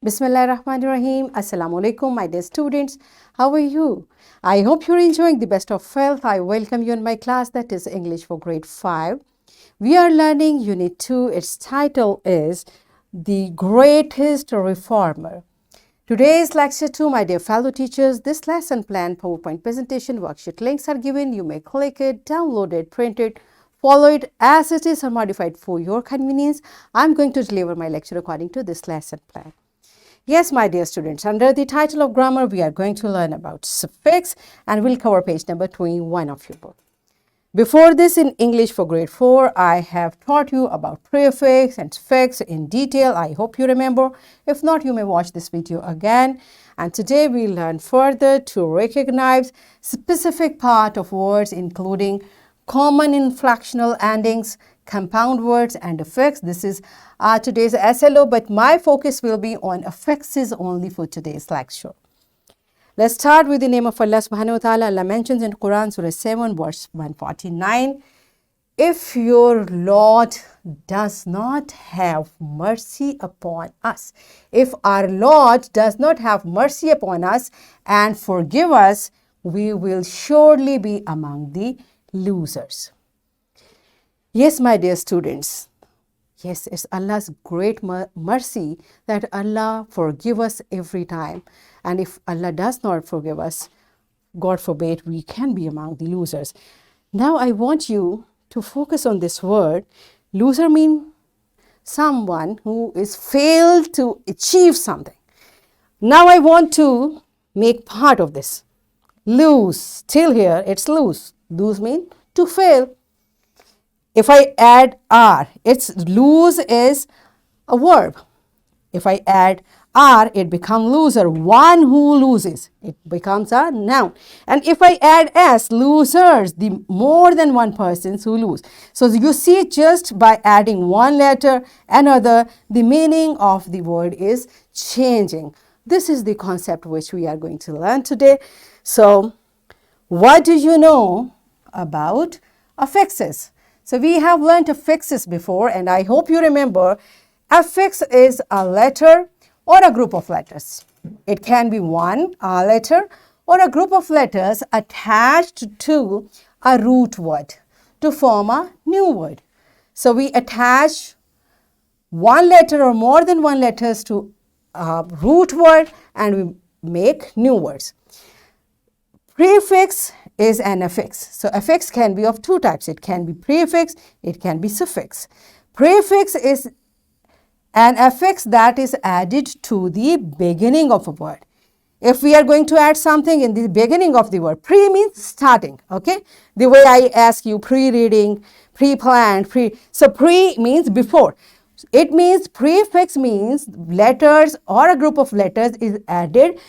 Bismillahirrahmanirrahim. Assalamu alaikum, my dear students. How are you? I hope you're enjoying the best of health. I welcome you in my class, that is English for grade 5. We are learning Unit 2. Its title is The Greatest Reformer. Today's lecture 2, my dear fellow teachers, this lesson plan, PowerPoint presentation, worksheet links are given. You may click it, download it, print it, follow it as it is or modified for your convenience. I'm going to deliver my lecture according to this lesson plan. Yes, my dear students, under the title of grammar, we are going to learn about suffix and we'll cover page number 21 of your book. Before this, in English for grade 4, I have taught you about prefix and suffix in detail. I hope you remember. If not, you may watch this video again. And today we learn further to recognize specific part of words, including common infractional endings, compound words, and affix. This is today's SLO, but my focus will be on affixes only for today's lecture. Let's start with the name of Allah subhanahu wa ta'ala. Allah mentions in Quran, Surah 7, verse 149, if your Lord does not have mercy upon us, if our Lord does not have mercy upon us and forgive us, we will surely be among the losers. Yes, my dear students, yes, it's Allah's great mercy that Allah forgive us every time. And if Allah does not forgive us, God forbid, we can be among the losers. Now I want you to focus on this word. Loser means someone who is failed to achieve something. Now I want to make part of this. Lose, still here, it's lose. Lose means to fail. If I add R, it's lose is a verb. If I add R, it becomes loser. One who loses, it becomes a noun. And if I add S, losers, the more than one persons who lose. So you see, just by adding one letter, another, the meaning of the word is changing. This is the concept which we are going to learn today. So what do you know about affixes? So we have learned affixes before, and I hope you remember affix is a letter or a group of letters. It can be one letter or a group of letters attached to a root word to form a new word. So we attach one letter or more than one letters to a root word and we make new words. Prefix is an affix. So affix can be of two types. It can be prefix, it can be suffix. Prefix is an affix that is added to the beginning of a word. If we are going to add something in the beginning of the word, pre means starting, okay? The way I ask you, pre-reading, pre-planned, so pre means before. It means prefix means letters or a group of letters is added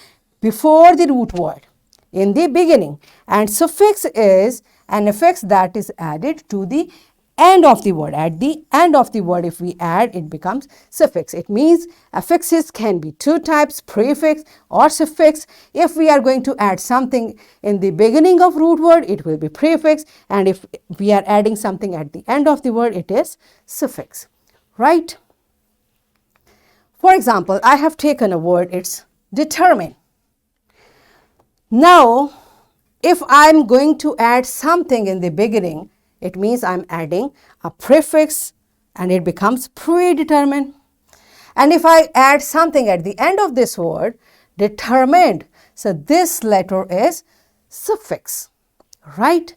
before the root word in the beginning. And suffix is an affix that is added to the end of the word. At the end of the word, if we add, it becomes suffix. It means affixes can be two types, prefix or suffix. If we are going to add something in the beginning of root word, it will be prefix. And if we are adding something at the end of the word, it is suffix, right? For example, I have taken a word, it's determine. Now, if I'm going to add something in the beginning, it means I'm adding a prefix and it becomes predetermined. And if I add something at the end of this word, determined, so this letter is suffix, right?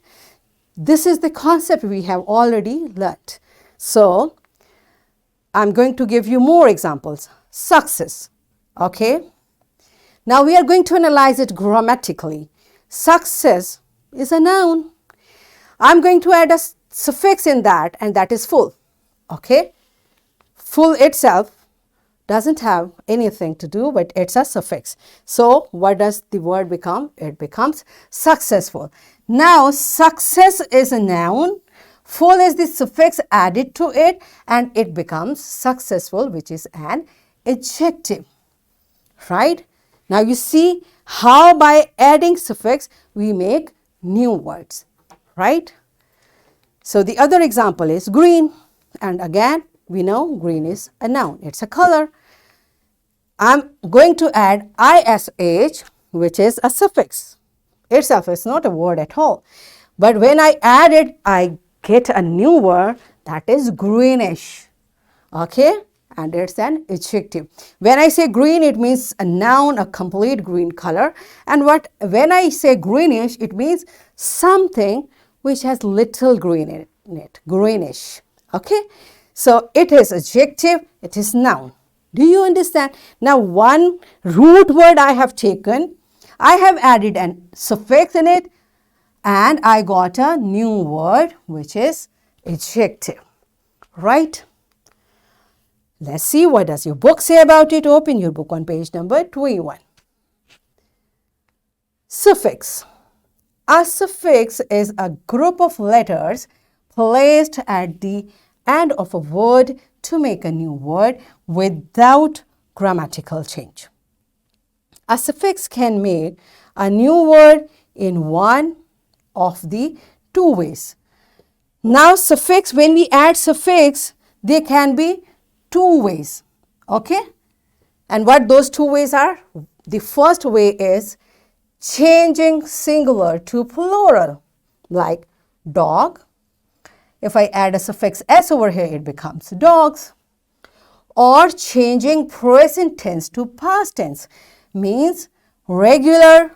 This is the concept we have already learnt. So, I'm going to give you more examples. Success, okay? Now we are going to analyze it grammatically. Success is a noun. I'm going to add a suffix in that, and that is full, okay? Full itself doesn't have anything to do, but it's a suffix. So what does the word become? It becomes successful. Now success is a noun. Full is the suffix added to it, and it becomes successful, which is an adjective, right? Now you see how by adding suffix we make new words, right? So the other example is green, and again we know green is a noun, it's a color. I'm going to add ish, which is a suffix. Itself is not a word at all. But when I add it, I get a new word that is greenish. Okay? And it's an adjective. When I say green, it means a noun, a complete green color. And when I say greenish, it means something which has little green in it, greenish. Okay? So it is adjective, it is noun. Do you understand? Now one root word I have taken, I have added a suffix in it, and I got a new word which is adjective. Right? Let's see, what does your book say about it. Open your book on page number 21. Suffix. A suffix is a group of letters placed at the end of a word to make a new word without grammatical change. A suffix can make a new word in one of the two ways. Now suffix, when we add suffix, they can be two ways. Okay? And what those two ways are? The first way is changing singular to plural, like dog. If I add a suffix s over here, it becomes dogs. Or changing present tense to past tense, means regular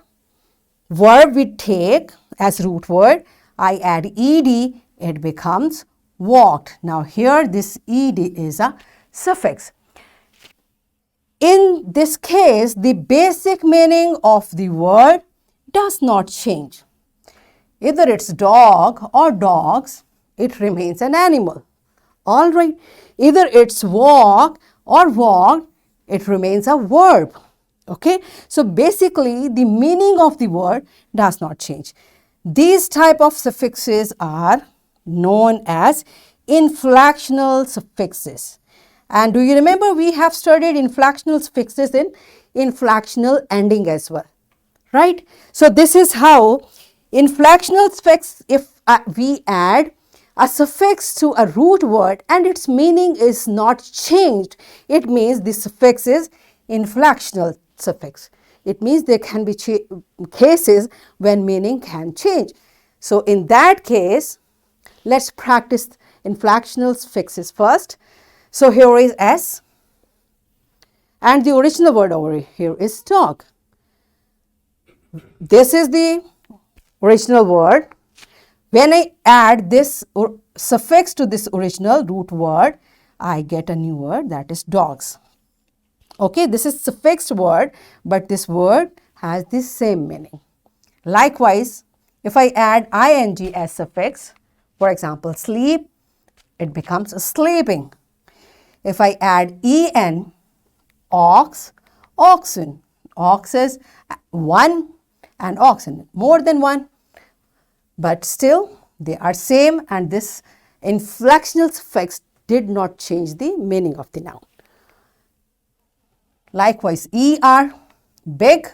verb we take as root word, I add ed, it becomes walked. Now here this ed is a suffix. In this case, the basic meaning of the word does not change. Either it's dog or dogs, it remains an animal. All right. Either it's walk or walked, it remains a verb. Okay. So basically, the meaning of the word does not change. These type of suffixes are known as infractional suffixes. And do you remember we have studied infractional suffixes in infractional ending as well, right? So this is how infractional suffix, if we add a suffix to a root word and its meaning is not changed, it means the suffix is infractional suffix. It means there can be cases when meaning can change. So in that case, let's practice infractional suffixes first. So here is S, and the original word over here is dog. This is the original word. When I add this suffix to this original root word, I get a new word, that is dogs. Okay, this is suffixed word, but this word has the same meaning. Likewise, if I add ing as suffix, for example, sleep, it becomes sleeping. If I add en, ox, oxen. Ox is one and oxen, more than one. But still, they are same, and this inflectional suffix did not change the meaning of the noun. Likewise, er, big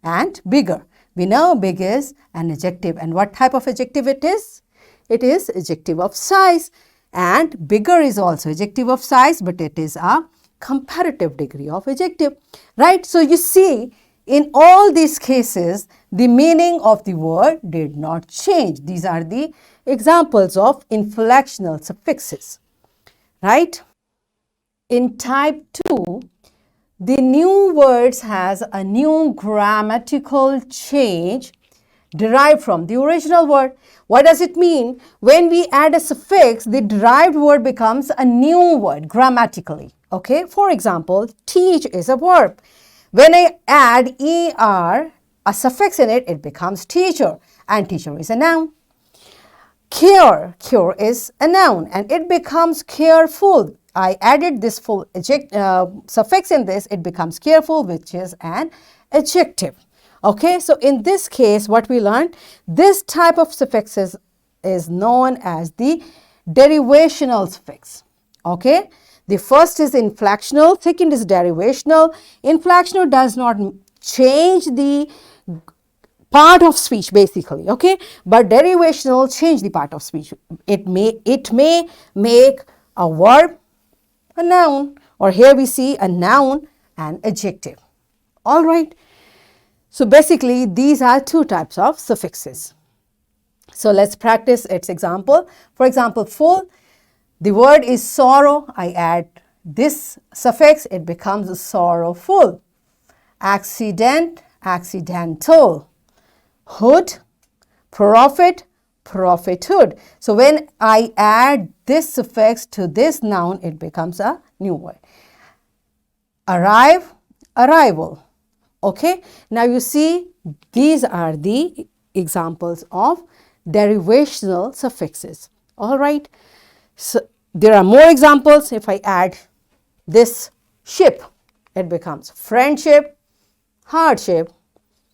and bigger. We know big is an adjective, and what type of adjective it is? It is adjective of size, and bigger is also adjective of size, but it is a comparative degree of adjective, right? So you see, in all these cases, the meaning of the word did not change. These are the examples of inflectional suffixes, right? In type 2, the new words has a new grammatical change derived from the original word. What does it mean? When we add a suffix, the derived word becomes a new word grammatically. Okay, for example, teach is a verb. When I add er, a suffix in it, it becomes teacher, and teacher is a noun. Care, cure is a noun, and it becomes careful. I added this full suffix in this, it becomes careful, which is an adjective. Okay, so in this case, what we learned, this type of suffixes is known as the derivational suffix. Okay, the first is inflectional, second is derivational. Inflectional does not change the part of speech basically, okay, but derivational change the part of speech. It may make a verb a noun, or here we see a noun and adjective. All right. So basically, these are two types of suffixes. So let's practice its example. For example, full, the word is sorrow. I add this suffix, it becomes sorrowful. Accident, accidental. Hood, profit, profithood. So when I add this suffix to this noun, it becomes a new word. Arrive, arrival. Okay, now you see these are the examples of derivational suffixes. All right, so there are more examples. If I add this ship, it becomes friendship, hardship,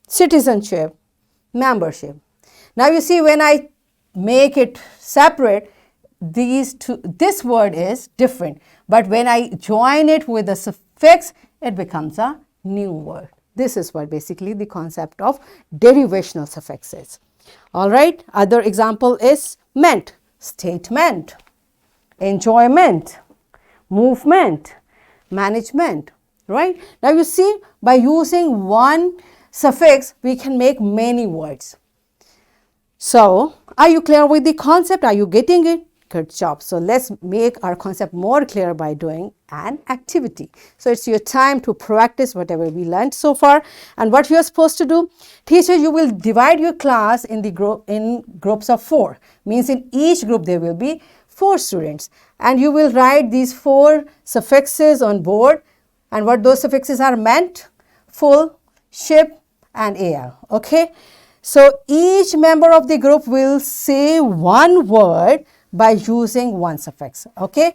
citizenship, membership. Now you see when I make it separate, these two, this word is different, but when I join it with a suffix, it becomes a new word. This is what basically the concept of derivational suffixes. All right, other example is ment, statement, enjoyment, movement, management, right? Now you see by using one suffix, we can make many words. So are you clear with the concept? Are you getting it? Good job. So let's make our concept more clear by doing an activity. So it's your time to practice whatever we learned so far. And what you are supposed to do, teacher, you will divide your class in groups of 4. Means in each group there will be 4 students. And you will write these 4 suffixes on board. And what those suffixes are meant, full, ship, and al. Okay. So each member of the group will say one word by using one suffix. Okay,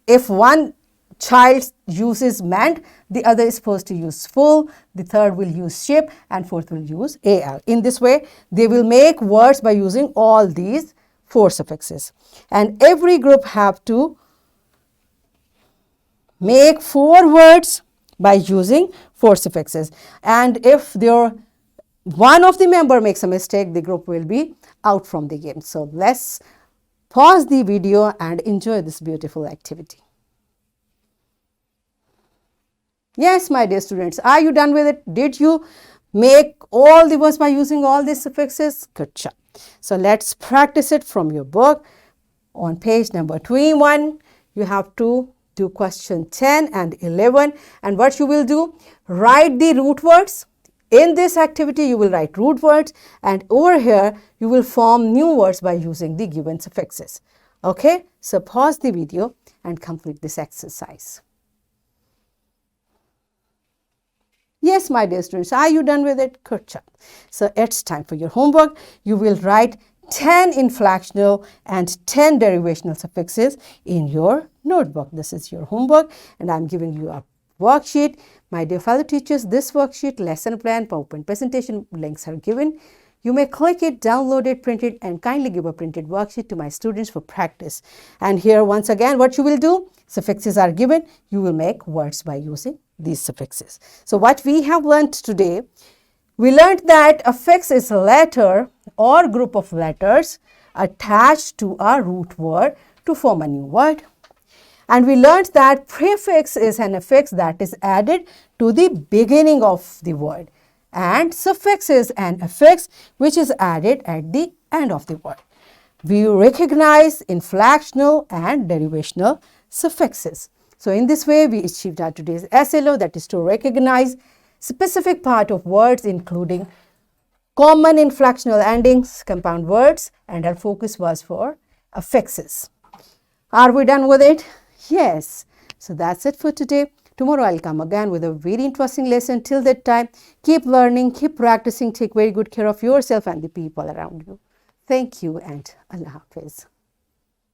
if one child uses meant, the other is supposed to use full, the third will use ship, and fourth will use al. In this way, they will make words by using all these 4 suffixes. And every group have to make 4 words by using 4 suffixes. And if one of the member makes a mistake, the group will be out from the game. So let's pause the video and enjoy this beautiful activity. Yes, my dear students, are you done with it? Did you make all the words by using all these suffixes? Good job. So let's practice it from your book. On page number 21, you have to do question 10 and 11. And what you will do, write the root words. In this activity, you will write root words, and over here, you will form new words by using the given suffixes. Okay, so pause the video and complete this exercise. Yes, my dear students, are you done with it? Good job. So it's time for your homework. You will write 10 infractional and 10 derivational suffixes in your notebook. This is your homework, and I'm giving you a worksheet. My dear fellow teachers, this worksheet, lesson plan, PowerPoint presentation links are given. You may click it, download it, print it, and kindly give a printed worksheet to my students for practice. And here once again, what you will do, suffixes are given. You will make words by using these suffixes. So what we have learned today, we learned that affix is a letter or group of letters attached to a root word to form a new word. And we learned that prefix is an affix that is added to the beginning of the word. And suffix is an affix which is added at the end of the word. We recognize infractional and derivational suffixes. So in this way, we achieved our today's SLO, that is to recognize specific part of words including common infractional endings, compound words, and our focus was for affixes. Are we done with it? Yes. So that's it for today. Tomorrow I'll come again with a very interesting lesson. Till that time, keep learning, keep practicing, take very good care of yourself and the people around you. Thank you and Allah Hafiz.